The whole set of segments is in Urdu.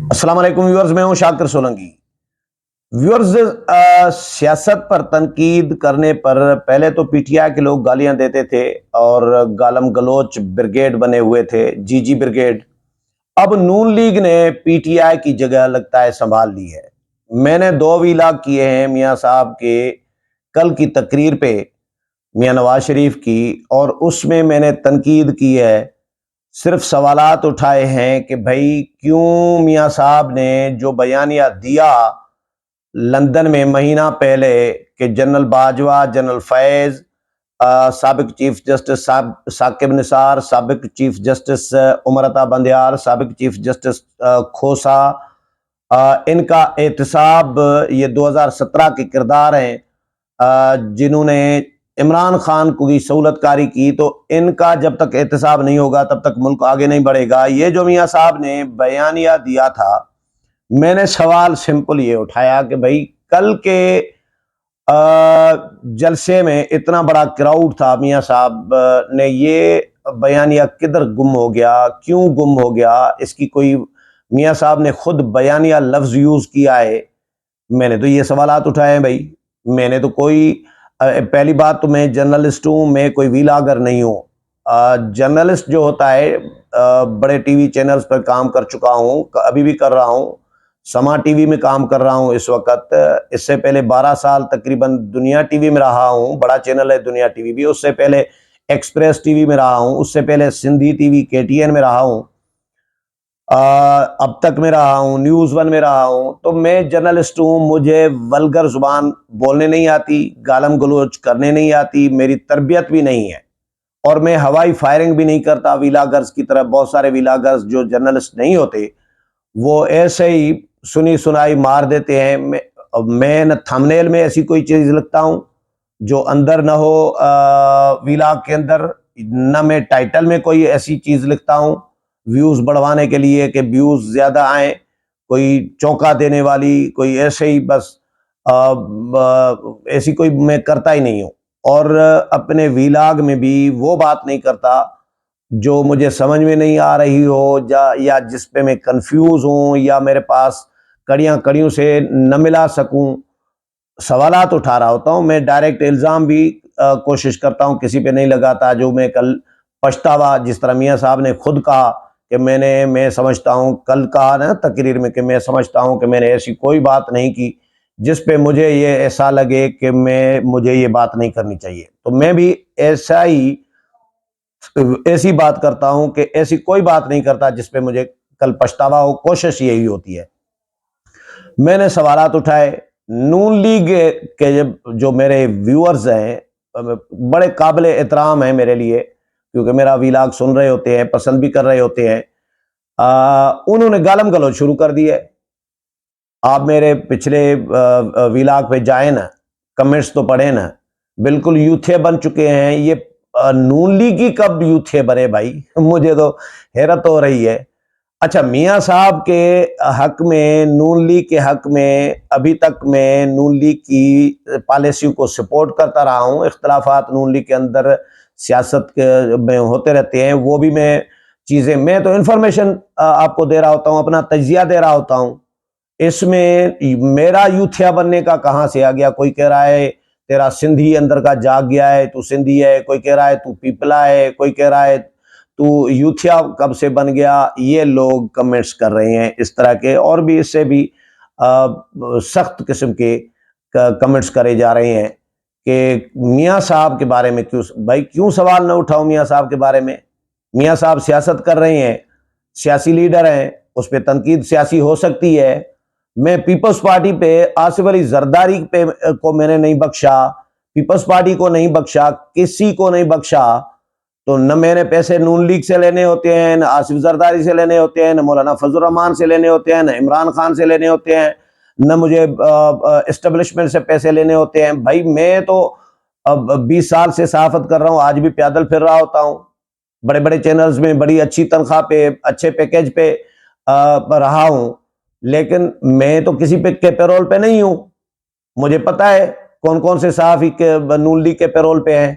السلام علیکم ویورز، میں ہوں شاکر سولنگی۔ ویورز، سیاست پر تنقید کرنے پر پہلے تو پی ٹی آئی کے لوگ گالیاں دیتے تھے اور گالم گلوچ برگیڈ بنے ہوئے تھے، جی جی برگیڈ۔ اب نون لیگ نے پی ٹی آئی کی جگہ لگتا ہے سنبھال لی ہے۔ میں نے 2 ویلاگ کیے ہیں میاں صاحب کے کل کی تقریر پہ، میاں نواز شریف کی، اور اس میں نے تنقید کی ہے، صرف سوالات اٹھائے ہیں کہ بھائی کیوں میاں صاحب نے جو بیانیہ دیا لندن میں مہینہ پہلے کہ جنرل باجوہ، جنرل فیض، سابق چیف جسٹس ثاقب نثار، سابق چیف جسٹس عمر عطا بندیال، سابق چیف جسٹس کھوسا، ان کا احتساب یہ 2017 کے کردار ہیں جنہوں نے عمران خان کو کی سہولت کاری کی، تو ان کا جب تک احتساب نہیں ہوگا تب تک ملک آگے نہیں بڑھے گا۔ یہ جو میاں صاحب نے بیانیہ دیا تھا، میں نے سوال سمپل یہ اٹھایا کہ بھائی کل کے جلسے میں اتنا بڑا کراؤڈ تھا، میاں صاحب نے یہ بیانیہ کدھر گم ہو گیا، کیوں گم ہو گیا؟ اس کی کوئی میاں صاحب نے خود بیانیہ لفظ یوز کیا ہے؟ میں نے تو یہ سوالات اٹھائے ہیں بھائی۔ میں نے تو کوئی پہلی بات تو میں جرنلسٹ ہوں، میں کوئی ویلاگر نہیں ہوں۔ جرنلسٹ جو ہوتا ہے بڑے ٹی وی چینلز پر کام کر چکا ہوں، ابھی بھی کر رہا ہوں، سما ٹی وی میں کام کر رہا ہوں اس وقت۔ اس سے پہلے 12 سال تقریباً دنیا ٹی وی میں رہا ہوں، بڑا چینل ہے دنیا ٹی وی بھی۔ اس سے پہلے ایکسپریس ٹی وی میں رہا ہوں، اس سے پہلے سندھی ٹی وی KTN میں رہا ہوں، اب تک میں رہا ہوں، نیوز 1 میں رہا ہوں۔ تو میں جرنلسٹ ہوں، مجھے ولگر زبان بولنے نہیں آتی، گالم گلوچ کرنے نہیں آتی، میری تربیت بھی نہیں ہے، اور میں ہوائی فائرنگ بھی نہیں کرتا ویلاگرز کی طرح۔ بہت سارے ویلاگرز جو جرنلسٹ نہیں ہوتے وہ ایسے ہی سنی سنائی مار دیتے ہیں۔ میں نہ تھمنیل میں ایسی کوئی چیز لکھتا ہوں جو اندر نہ ہو ویلاگ کے اندر، نہ میں ٹائٹل میں کوئی ایسی چیز لکھتا ہوں ویوز بڑھوانے کے لیے کہ ویوز زیادہ آئیں، کوئی چونکا دینے والی، کوئی ایسے ہی بس ایسی کوئی میں کرتا ہی نہیں ہوں۔ اور اپنے ویلاگ میں بھی وہ بات نہیں کرتا جو مجھے سمجھ میں نہیں آ رہی ہو، یا جس پہ میں کنفیوز ہوں، یا میرے پاس کڑیوں سے نہ ملا سکوں۔ سوالات اٹھا رہا ہوتا ہوں میں، ڈائریکٹ الزام بھی کوشش کرتا ہوں کسی پہ نہیں لگاتا، جو میں کل پچھتاوا، جس طرح میاں صاحب نے خود کہا کہ میں سمجھتا ہوں، کل کہا نا تقریر میں کہ میں سمجھتا ہوں کہ میں نے ایسی کوئی بات نہیں کی جس پہ مجھے یہ ایسا لگے کہ مجھے یہ بات نہیں کرنی چاہیے۔ تو میں بھی ایسی بات کرتا ہوں کہ ایسی کوئی بات نہیں کرتا جس پہ مجھے کل پچھتاوا ہو۔ کوشش یہی ہوتی ہے۔ میں نے سوالات اٹھائے۔ نون لیگ کے جو میرے ویورز ہیں، بڑے قابل احترام ہیں میرے لیے، کیونکہ میرا ویلاگ سن رہے ہوتے ہیں، پسند بھی کر رہے ہوتے ہیں، انہوں نے گالم گلوچ شروع کر دی ہے۔ آپ میرے پچھلے ویلاگ پہ جائیں نا، کمنٹس تو پڑھیں نا، بالکل یوتھے بن چکے ہیں۔ یہ نون لیگ کی کب یوتھے بنے بھائی؟ مجھے تو حیرت ہو رہی ہے۔ اچھا، میاں صاحب کے حق میں، نون لیگ کے حق میں، ابھی تک میں نون لیگ کی پالیسیوں کو سپورٹ کرتا رہا ہوں۔ اختلافات نون لیگ کے اندر سیاست میں ہوتے رہتے ہیں، وہ بھی میں تو انفارمیشن آپ کو دے رہا ہوتا ہوں، اپنا تجزیہ دے رہا ہوتا ہوں۔ اس میں میرا یوتھیا بننے کا کہاں سے آ گیا؟ کوئی کہہ رہا ہے تیرا سندھی اندر کا جاگ گیا ہے، تو سندھی ہے، کوئی کہہ رہا ہے تو پیپلا ہے، کوئی کہہ رہا ہے تو یوتھیا کب سے بن گیا۔ یہ لوگ کمنٹس کر رہے ہیں اس طرح کے، اور بھی اس سے بھی سخت قسم کے کمنٹس کرے جا رہے ہیں کہ میاں صاحب کے بارے میں کیوں سوال نہ اٹھاؤں؟ میاں صاحب کے بارے میں، میاں صاحب سیاست کر رہے ہیں، سیاسی لیڈر ہیں، اس پہ تنقید سیاسی ہو سکتی ہے۔ میں پیپلز پارٹی پہ آصف علی زرداری کو میں نے نہیں بخشا، پیپلز پارٹی کو نہیں بخشا، کسی کو نہیں بخشا۔ تو نہ میں نے پیسے نون لیگ سے لینے ہوتے ہیں، نہ آصف زرداری سے لینے ہوتے ہیں، نہ مولانا فضل الرحمان سے لینے ہوتے ہیں، نہ عمران خان سے لینے ہوتے ہیں، نہ مجھے اسٹیبلشمنٹ سے پیسے لینے ہوتے ہیں۔ بھائی میں تو 20 سال سے صحافت کر رہا ہوں، آج بھی پیدل پھر رہا ہوتا ہوں، بڑے بڑے چینلز میں بڑی اچھی تنخواہ پہ، اچھے پیکیج پہ رہا ہوں، لیکن میں تو کسی کے پیرول پہ نہیں ہوں۔ مجھے پتا ہے کون کون سے صحافی نون لیگ کے پیرول پہ ہیں۔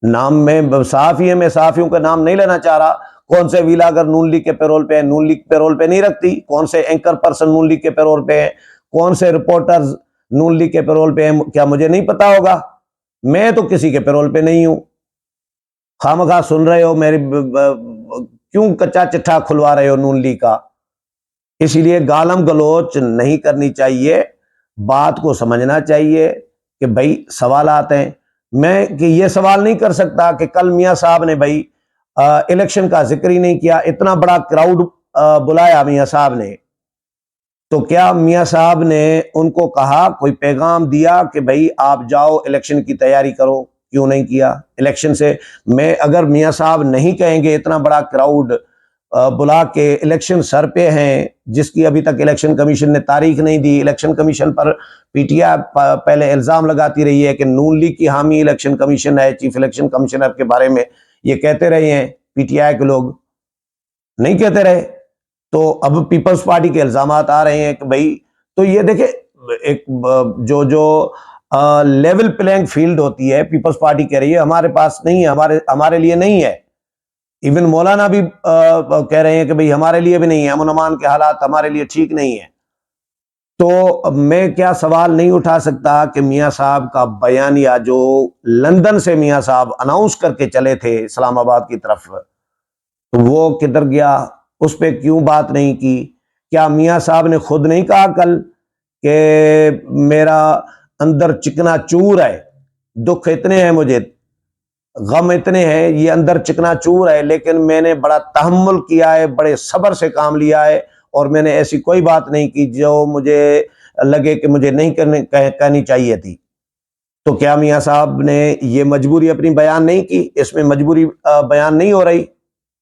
نام میں صحافی ہے، میں صحافیوں کا نام نہیں لینا چاہ رہا، کون سے ویلاگر نون لیگ کے پیرول پہ ہیں؟ نون لیگ پیرول پہ نہیں رکھتی. کون سے اینکر پرسن نون لیگ کے پیرول پہ ہیں؟ کون سے رپورٹرز نون لیگ کے پیرول پہ ہیں؟ کیا مجھے نہیں پتا ہوگا؟ میں تو کسی کے پیرول پہ نہیں ہوں. خامخواہ سن رہے ہو میری کیوں کچا چٹھا کھلوا رہے ہو نون لیگ کا؟ اسی لیے گالم گلوچ نہیں کرنی چاہیے، بات کو سمجھنا چاہیے کہ بھائی سوالات ہیں. میں کہ یہ سوال نہیں کر سکتا کہ کل میاں صاحب نے بھائی الیکشن کا ذکر ہی نہیں کیا، اتنا بڑا کراؤڈ بلایا میاں صاحب نے، تو کیا میاں صاحب نے ان کو کہا، کوئی پیغام دیا کہ بھائی آپ جاؤ الیکشن کی تیاری کرو؟ کیوں نہیں کیا؟ الیکشن سے میں اگر میاں صاحب نہیں کہیں گے اتنا بڑا کراؤڈ بلا کے الیکشن سر پہ ہیں، جس کی ابھی تک الیکشن کمیشن نے تاریخ نہیں دی. الیکشن کمیشن پر پی ٹی آئی پہلے الزام لگاتی رہی ہے کہ نون لیگ کی حامی الیکشن کمیشن ہے. چیف الیکشن کمشنر کے بارے میں یہ کہتے رہے ہیں پی ٹی آئی کے لوگ، نہیں کہتے رہے. تو اب پیپلز پارٹی کے الزامات آ رہے ہیں کہ بھائی، تو یہ دیکھیں ایک جو لیول پلینگ فیلڈ ہوتی ہے، پیپلز پارٹی کہہ رہی ہے ہمارے پاس نہیں ہے، ہمارے لیے نہیں ہے. ایون مولانا بھی کہہ رہے ہیں کہ بھئی ہمارے لیے بھی نہیں ہے، امن امان کے حالات ہمارے لیے ٹھیک نہیں ہے. تو میں کیا سوال نہیں اٹھا سکتا کہ میاں صاحب کا بیانیہ جو لندن سے میاں صاحب اناؤنس کر کے چلے تھے اسلام آباد کی طرف، تو وہ کدھر گیا؟ اس پہ کیوں بات نہیں کی؟ کیا میاں صاحب نے خود نہیں کہا کل کہ میرا اندر چکنا چور ہے، دکھ اتنے ہیں مجھے، غم اتنے ہیں، یہ اندر چکنا چور ہے، لیکن میں نے بڑا تحمل کیا ہے، بڑے صبر سے کام لیا ہے، اور میں نے ایسی کوئی بات نہیں کی جو مجھے لگے کہ مجھے نہیں کہنی چاہیے تھی؟ تو کیا میاں صاحب نے یہ مجبوری اپنی بیان نہیں کی؟ اس میں مجبوری بیان نہیں ہو رہی.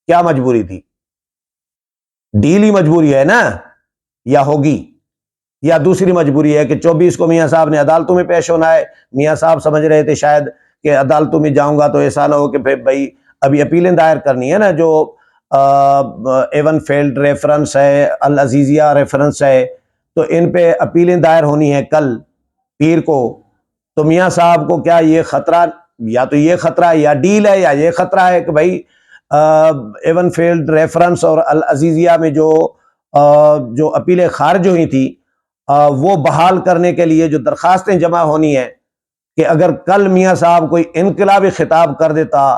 کیا مجبوری تھی؟ ڈیل ہی مجبوری ہے نا، یا ہوگی؟ یا دوسری مجبوری ہے کہ 24 کو میاں صاحب نے عدالتوں میں پیش ہونا ہے. میاں صاحب سمجھ رہے تھے شاید کہ عدالتوں میں جاؤں گا تو ایسا نہ ہو کہ بھائی ابھی اپیلیں دائر کرنی ہے نا، جو ایون فیلڈ ریفرنس ہے، العزیزیہ ریفرنس ہے، تو ان پہ اپیلیں دائر ہونی ہے کل پیر کو. تو میاں صاحب کو کیا یہ خطرہ، یا تو یہ خطرہ ہے یا ڈیل ہے، یا یہ خطرہ ہے کہ بھائی ایون فیلڈ ریفرنس اور العزیزیہ میں جو اپیلیں خارج ہوئی تھی وہ بحال کرنے کے لیے جو درخواستیں جمع ہونی ہیں، کہ اگر کل میاں صاحب کوئی انقلابی خطاب کر دیتا،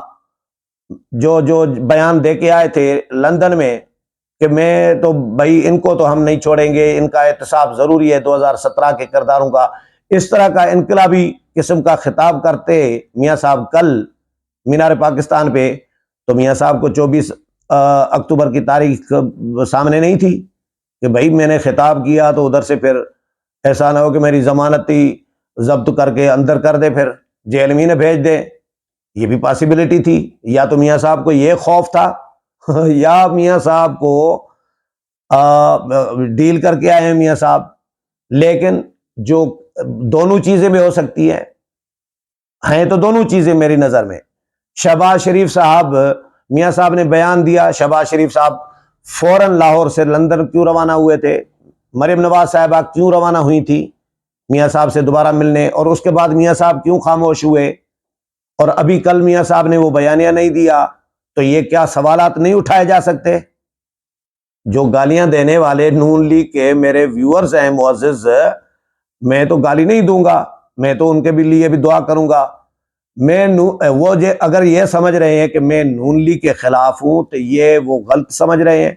جو بیان دے کے آئے تھے لندن میں کہ میں تو بھائی ان کو تو ہم نہیں چھوڑیں گے، ان کا احتساب ضروری ہے 2017 کے کرداروں کا، اس طرح کا انقلابی قسم کا خطاب کرتے میاں صاحب کل مینار پاکستان پہ، تو میاں صاحب کو 24 اکتوبر کی تاریخ سامنے نہیں تھی کہ بھائی میں نے خطاب کیا تو ادھر سے پھر ایسا نہ ہو کہ میری ضمانت ضبط کر کے اندر کر دے، پھر جیل میں نہ بھیج دے. یہ بھی پاسبلٹی تھی. یا تو میاں صاحب کو یہ خوف تھا یا میاں صاحب کو ڈیل کر کے آئے ہیں میاں صاحب. لیکن جو دونوں چیزیں بھی ہو سکتی ہیں تو دونوں چیزیں میری نظر میں. شہباز شریف صاحب، میاں صاحب نے بیان دیا، شہباز شریف صاحب فوراً لاہور سے لندن کیوں روانہ ہوئے تھے؟ مریم نواز صاحبہ کیوں روانہ ہوئی تھی میاں صاحب سے دوبارہ ملنے؟ اور اس کے بعد میاں صاحب کیوں خاموش ہوئے؟ اور ابھی کل میاں صاحب نے وہ بیانیہ نہیں دیا، تو یہ کیا سوالات نہیں اٹھائے جا سکتے؟ جو گالیاں دینے والے نون لیگ کے میرے ویورز ہیں معزز، میں تو گالی نہیں دوں گا، میں تو ان کے لیے بھی دعا کروں گا. وہ اگر یہ سمجھ رہے ہیں کہ میں نون لیگ کے خلاف ہوں تو یہ وہ غلط سمجھ رہے ہیں.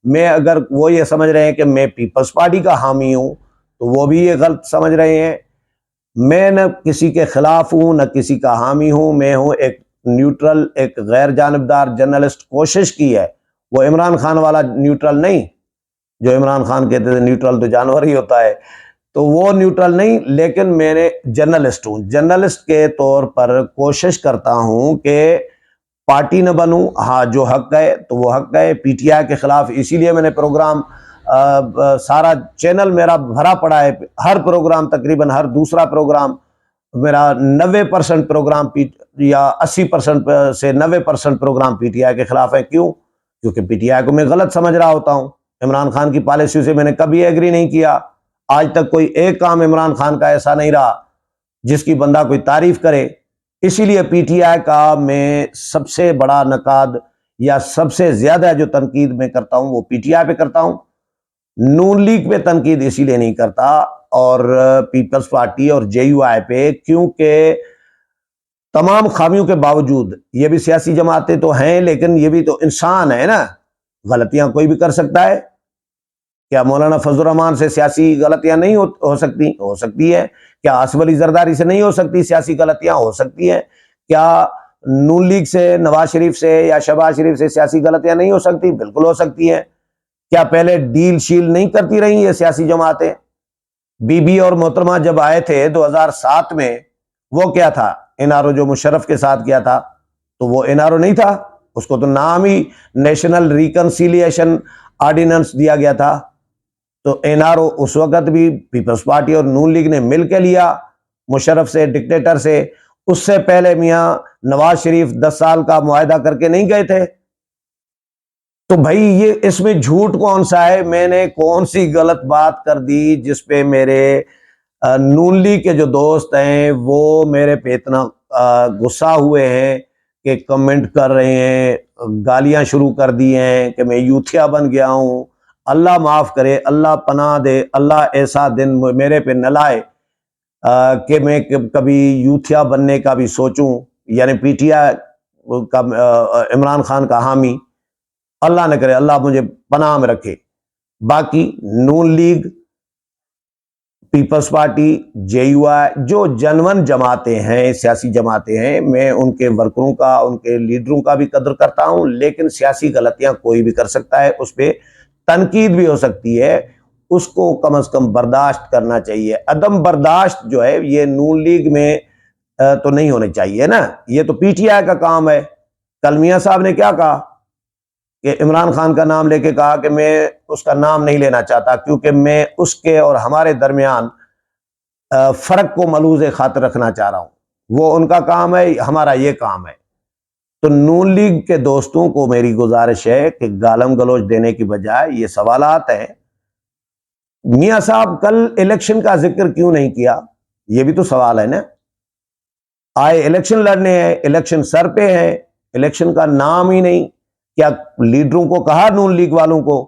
میں اگر وہ یہ سمجھ رہے ہیں کہ میں پیپلز پارٹی کا حامی ہوں تو وہ بھی یہ غلط سمجھ رہے ہیں. میں نہ کسی کے خلاف ہوں نہ کسی کا حامی ہوں، میں ہوں ایک نیوٹرل، ایک غیر جانبدار جرنلسٹ. کوشش کی ہے، وہ عمران خان والا نیوٹرل نہیں جو عمران خان کہتے تھے نیوٹرل تو جانور ہی ہوتا ہے، تو وہ نیوٹرل نہیں، لیکن میں نے جرنلسٹ ہوں. جرنلسٹ کے طور پر کوشش کرتا ہوں کہ پارٹی نہ بنوں. ہاں جو حق ہے تو وہ حق ہے. پی ٹی آئی کے خلاف اسی لیے میں نے پروگرام، سارا چینل میرا بھرا پڑا ہے، ہر پروگرام تقریباً ہر دوسرا پروگرام میرا 90% پروگرام یا 80% سے 90% پروگرام پی ٹی آئی کے خلاف ہے. کیوں؟ کیونکہ پی ٹی آئی کو میں غلط سمجھ رہا ہوتا ہوں. عمران خان کی پالیسی سے میں نے کبھی ایگری نہیں کیا. آج تک کوئی ایک کام عمران خان کا ایسا نہیں رہا جس کی بندہ کوئی تعریف کرے. اسی لیے پی ٹی آئی کا میں سب سے بڑا نقاد یا سب سے زیادہ جو تنقید میں کرتا ہوں وہ پی ٹی آئی پہ کرتا ہوں، نون لیگ پہ تنقید اسی لیے نہیں کرتا اور پیپلز پارٹی اور جے یو آئی پہ، کیونکہ تمام خامیوں کے باوجود یہ بھی سیاسی جماعتیں تو ہیں لیکن یہ بھی تو انسان ہے نا، غلطیاں کوئی بھی کر سکتا ہے۔ کیا مولانا فضل الرحمان سے سیاسی غلطیاں نہیں ہو سکتی؟ ہو سکتی ہے۔ کیا آصف علی زرداری سے نہیں ہو سکتی سیاسی غلطیاں؟ ہو سکتی ہیں۔ کیا نون لیگ سے، نواز شریف سے یا شہباز شریف سے سیاسی غلطیاں نہیں ہو سکتی؟ بالکل ہو سکتی ہیں۔ کیا پہلے ڈیل شیل نہیں کرتی رہی یہ سیاسی جماعتیں؟ بی بی اور محترمہ جب آئے تھے 2007 میں، وہ کیا تھا؟ این آر او جو مشرف کے ساتھ کیا تھا، تو وہ این آر او نہیں تھا، اس کو تو نام ہی نیشنل ریکنسیلیشن آرڈیننس دیا گیا تھا۔ تو این آر او اس وقت بھی پیپلز پارٹی اور نون لیگ نے مل کے لیا مشرف سے، ڈکٹیٹر سے۔ اس سے پہلے میاں نواز شریف 10 سال کا معاہدہ کر کے نہیں گئے تھے۔ تو بھائی یہ اس میں جھوٹ کون سا ہے؟ میں نے کون سی غلط بات کر دی جس پہ میرے نون لیگ کے جو دوست ہیں وہ میرے پہ اتنا غصہ ہوئے ہیں کہ کمنٹ کر رہے ہیں، گالیاں شروع کر دی ہیں کہ میں یوتھیا بن گیا ہوں۔ اللہ معاف کرے، اللہ پناہ دے، اللہ ایسا دن میرے پہ نہ لائے کہ میں کبھی یوتھیا بننے کا بھی سوچوں، یعنی پی ٹی آئی کا عمران خان کا حامی، اللہ نہ کرے، اللہ مجھے پناہ میں رکھے۔ باقی Noon League, People's Party, J U I جو جنون جماعتیں ہیں، سیاسی جماعتیں ہیں، میں ان کے ورکروں کا، ان کے لیڈروں کا بھی قدر کرتا ہوں، لیکن سیاسی غلطیاں کوئی بھی کر سکتا ہے، اس پہ تنقید بھی ہو سکتی ہے، اس کو کم از کم برداشت کرنا چاہیے۔ عدم برداشت جو ہے یہ نون لیگ میں تو نہیں ہونی چاہیے نا، یہ تو پی ٹی آئی کا کام ہے۔ کل میاں صاحب نے کیا کہا کہ عمران خان کا نام لے کے کہا کہ میں اس کا نام نہیں لینا چاہتا کیونکہ میں اس کے اور ہمارے درمیان فرق کو ملحوظ خاطر رکھنا چاہ رہا ہوں۔ وہ ان کا کام ہے، ہمارا یہ کام ہے۔ تو نون لیگ کے دوستوں کو میری گزارش ہے کہ گالم گلوچ دینے کی بجائے یہ سوالات ہیں۔ میاں صاحب کل الیکشن کا ذکر کیوں نہیں کیا؟ یہ بھی تو سوال ہے نا۔ آئے الیکشن لڑنے ہیں، الیکشن سر پہ ہے، الیکشن کا نام ہی نہیں۔ کیا لیڈروں کو کہا نون لیگ والوں کو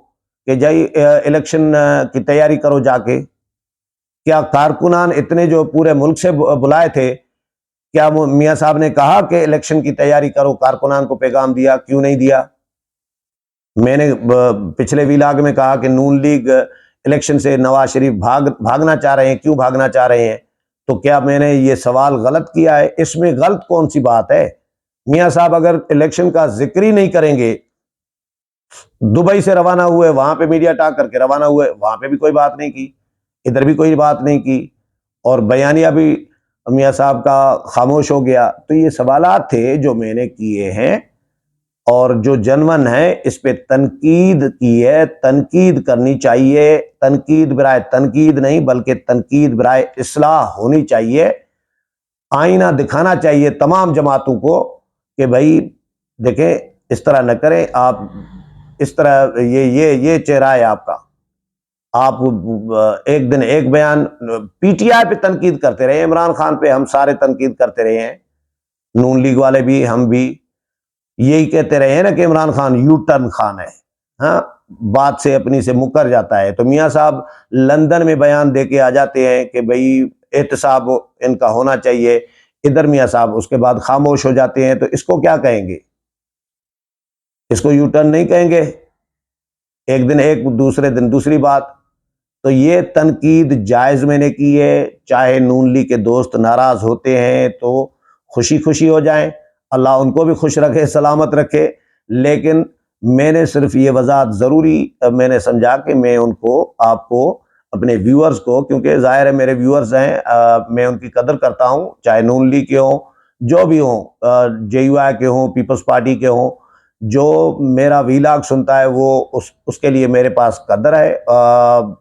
کہ جائی الیکشن کی تیاری کرو جا کے؟ کیا کارکنان اتنے جو پورے ملک سے بلائے تھے، کیا میاں صاحب نے کہا کہ الیکشن کی تیاری کرو؟ کارکنان کو پیغام دیا؟ کیوں نہیں دیا؟ میں نے پچھلے ویلاگ میں کہا کہ نون لیگ الیکشن سے نواز شریف بھاگنا چاہ رہے ہیں، کیوں بھاگنا چاہ رہے ہیں؟ تو کیا میں نے یہ سوال غلط کیا ہے؟ اس میں غلط کون سی بات ہے؟ میاں صاحب اگر الیکشن کا ذکر ہی نہیں کریں گے، دبئی سے روانہ ہوئے، وہاں پہ میڈیا ٹاک کر کے روانہ ہوئے، وہاں پہ بھی کوئی بات نہیں کی، ادھر بھی کوئی بات نہیں کی، اور بیانیہ بھی میاں صاحب کا خاموش ہو گیا۔ تو یہ سوالات تھے جو میں نے کیے ہیں، اور جو جنون ہے اس پہ تنقید کی ہے، تنقید کرنی چاہیے، تنقید برائے تنقید نہیں بلکہ تنقید برائے اصلاح ہونی چاہیے۔ آئینہ دکھانا چاہیے تمام جماعتوں کو کہ بھائی دیکھیں اس طرح نہ کریں، آپ اس طرح یہ چہرہ ہے آپ کا، آپ ایک دن ایک بیان پی ٹی آئی پہ تنقید کرتے رہے، عمران خان پہ ہم سارے تنقید کرتے رہے ہیں، نون لیگ والے بھی، ہم بھی یہی کہتے رہے ہیں نا کہ عمران خان یو ٹرن خان ہے، ہاں بات سے اپنی سے مکر جاتا ہے۔ تو میاں صاحب لندن میں بیان دے کے آ جاتے ہیں کہ بھئی احتساب ان کا ہونا چاہیے، ادھر میاں صاحب اس کے بعد خاموش ہو جاتے ہیں، تو اس کو کیا کہیں گے؟ اس کو یو ٹرن نہیں کہیں گے؟ ایک دن ایک، دوسرے دن دوسری بات۔ تو یہ تنقید جائز میں نے کی ہے، چاہے نون لیگ کے دوست ناراض ہوتے ہیں تو خوشی خوشی ہو جائیں، اللہ ان کو بھی خوش رکھے، سلامت رکھے، لیکن میں نے صرف یہ وضاحت ضروری میں نے سمجھا کہ میں ان کو، آپ کو، اپنے ویورز کو، کیونکہ ظاہر ہے میرے ویورز ہیں، میں ان کی قدر کرتا ہوں، چاہے نون لیگ کے ہوں، جو بھی ہوں، جے یو آئی کے ہوں، پیپلز پارٹی کے ہوں، جو میرا ویلاگ سنتا ہے وہ اس کے لیے میرے پاس قدر ہے،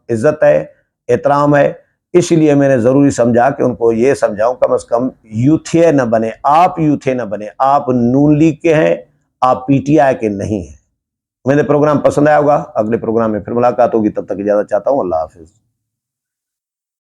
عزت ہے، احترام ہے۔ اس لیے میں نے ضروری سمجھا کہ ان کو یہ سمجھاؤں کم از کم یوتھے نہ بنے، آپ یوتھے نہ بنے، آپ نون لیگ کے ہیں، آپ پی ٹی آئی کے نہیں ہیں۔ میرے پروگرام پسند آیا ہوگا، اگلے پروگرام میں پھر ملاقات ہوگی، تب تک اجازت چاہتا ہوں، اللہ حافظ۔